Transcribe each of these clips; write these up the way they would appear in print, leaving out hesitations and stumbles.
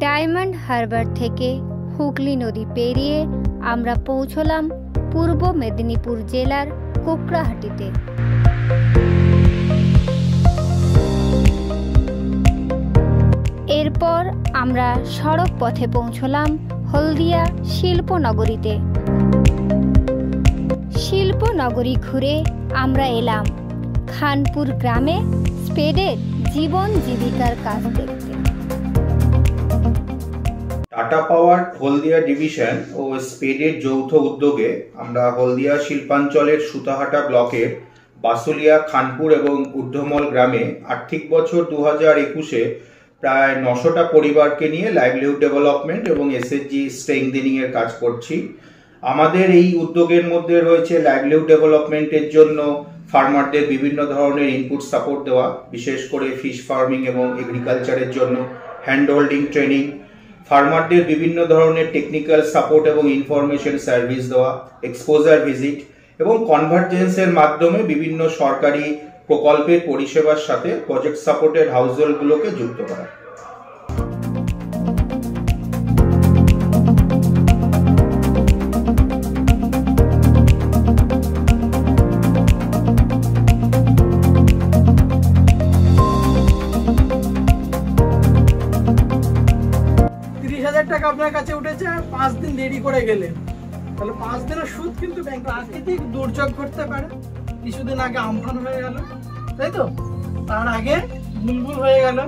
Diamond Harbour থেকে হুগলি নদী পেরিয়ে আমরা পৌঁছলাম পূর্ব মেদিনীপুর জেলার কোকড়াহাটিতে। এরপর আমরা সড়ক পথে পৌঁছলাম হলদিয়া শিল্পনগরীতে। শিল্পনগরী ঘুরে আমরা এলাম খানপুর গ্রামে স্পেডের জীবন জীবিকার কাজ দেখতে। টাটা পাওয়ার হলদিয়া ডিভিশন ও স্পেডের যৌথ উদ্যোগে আমরা হলদিয়া শিল্পাঞ্চলের সুতাহাটা ব্লকের বাসুলিয়া, খানপুর এবং ঊর্ধ্বমল গ্রামে আর্থিক বছর 2021-এ প্রায় 900টা পরিবারকে নিয়ে লাইভলিহুড ডেভেলপমেন্ট এবং এসএইচজি স্ট্রেংথেনিং এর কাজ করছি। আমাদের এই উদ্যোগের মধ্যে রয়েছে লাইভলিহুড ডেভেলপমেন্টের জন্য ফার্মারদের বিভিন্ন ধরনের ইনপুট সাপোর্ট দেওয়া, বিশেষ করে ফিশ ফার্মিং এবং এগ্রিকালচারের জন্য হ্যান্ড হোল্ডিং ট্রেনিং, ফার্মারদের বিভিন্ন ধরনের টেকনিক্যাল সাপোর্ট এবং ইনফরমেশন সার্ভিস দেওয়া, এক্সপোজার ভিজিট এবং কনভার্জেন্সের মাধ্যমে বিভিন্ন সরকারি প্রকল্পের পরিষেবার সাথে প্রজেক্ট সাপোর্টেড হাউসহোল্ডগুলোকে যুক্ত করা। টাকা আপনার কাছে উঠেছে, 5 দিন দেরি করে গেলেন, তাহলে 5 দিনের সুদ কিন্তু ব্যাংক। প্রাকৃতিক দুর্যোগ ঘটতে পারে, কিছুদিন আগে আমফান হয়ে গেল, তাই তো, তার আগে বুলবুল হয়ে গেল,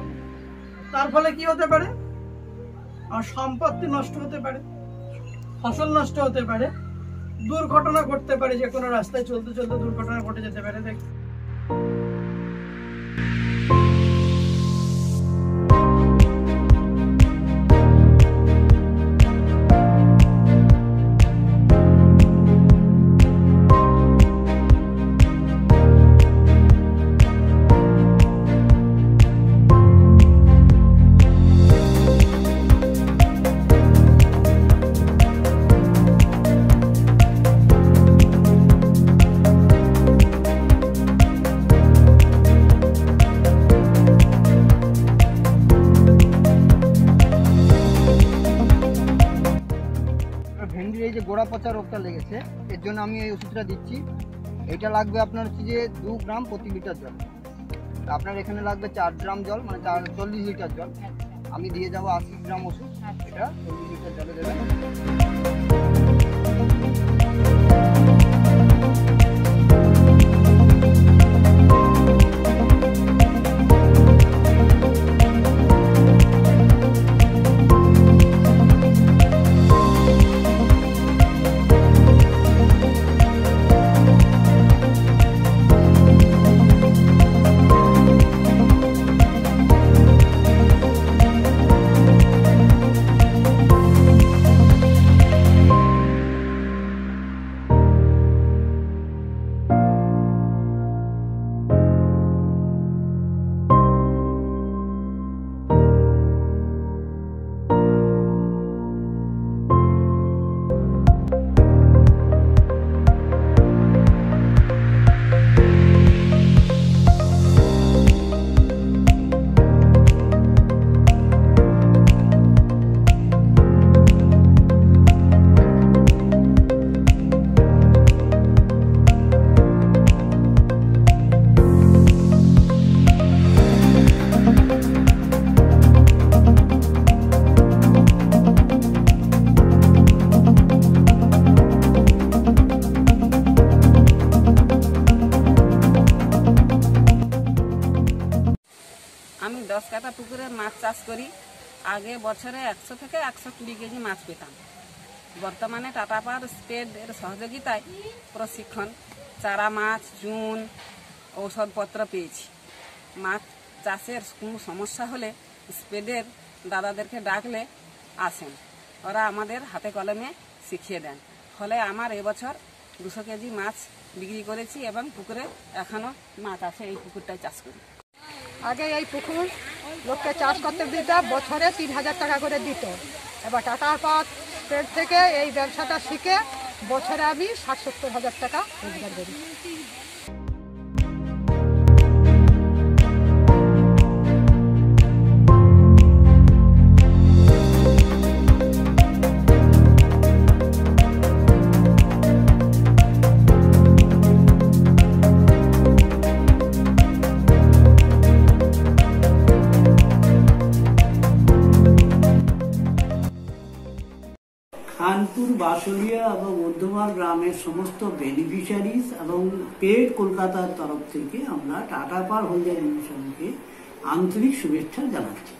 তার ফলে কি হতে পারে, আমার সম্পত্তি নষ্ট হতে পারে, ফসল নষ্ট হতে পারে, দুর্ঘটনা ঘটতে পারে, যে কোনো রাস্তায় চলতে চলতে দুর্ঘটনা ঘটে যেতে পারে। দেখ এই যে গোড়া পচা রোগটা লেগেছে, এর জন্য আমি এই ওষুধটা দিচ্ছি। এটা লাগবে আপনার হচ্ছে যে 2 গ্রাম প্রতি লিটার জল। আপনার এখানে লাগবে 4 গ্রাম জল, মানে 40 লিটার জল। আমি দিয়ে যাবো 80 গ্রাম ওষুধ, এটা 40 লিটার জলে দেবেন। আমি 10 কাঠা পুকুরে মাছ চাষ করি। আগে বছরে 100 থেকে 120 কেজি মাছ পেতাম। বর্তমানে টাটা পাওয়ার স্পেড এর সহযোগিতায় প্রশিক্ষণ, চারা মাছ, চুন, ঔষধপত্র পেয়েছি। মাছ চাষের কোনো সমস্যা হলে স্পেডের দাদাদেরকে ডাকলে আসেন, ওরা আমাদের হাতে কলমে শিখিয়ে দেন। ফলে আমার এবছর 200 কেজি মাছ বিক্রি করেছি এবং পুকুরে এখনও মাছ আছে, এই পুকুরটাই চাষ করি। আগে এই পুকুর লোককে চাষ করতে দিত, বছরে 3000 টাকা করে দিত। এবার টাটা পাওয়ার স্পেড থেকে এই ব্যবসাটা শিখে বছরে আমি 60-70 হাজার টাকা রোজগার করি। খানপুর, বাসুলিয়া এবং ঊর্ধ্বমাল গ্রামের সমস্ত বেনিফিশিয়ারিজ এবং পেড কলকাতার তরফ থেকে আমরা টাটা পাওয়ার হলদিয়া ডিভিশনকে আন্তরিক শুভেচ্ছা জানাচ্ছি।